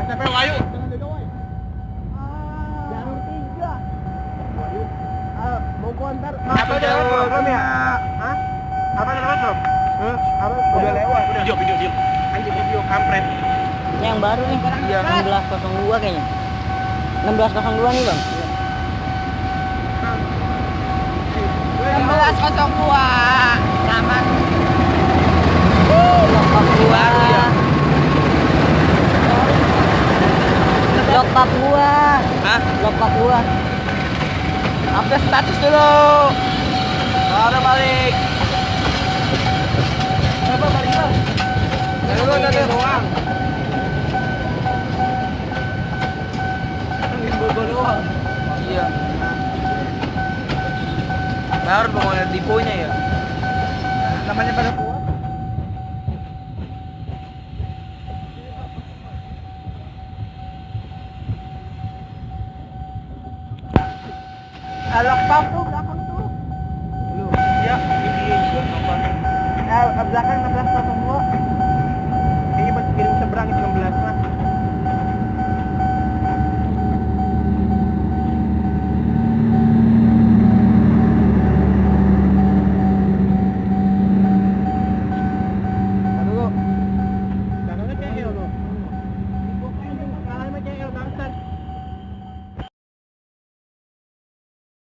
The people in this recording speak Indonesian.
STP Wahyu. Jalur 3. Mau konter. Apa udah lewat belum ya? Hah? Apa udah lewat belum? Apa? Udah lewat. Video. Anjir video kampret. Ini yang baru nih. Iya. 1602 kayaknya. 1602 nih, Bang. 1602. Selamat. Blok Papua. Blok Papua. Hah? Blok Papua. Update status dulu. Baru balik. Berapa balik bang? Udah doang. Doang. Iya. Baru mau lihat deponya ya. Namanya pada kuat. Alok pam tuh belakang tuh. Lu. Ya, ini apa? Belakang 1602. Ini buat kirim seberang itu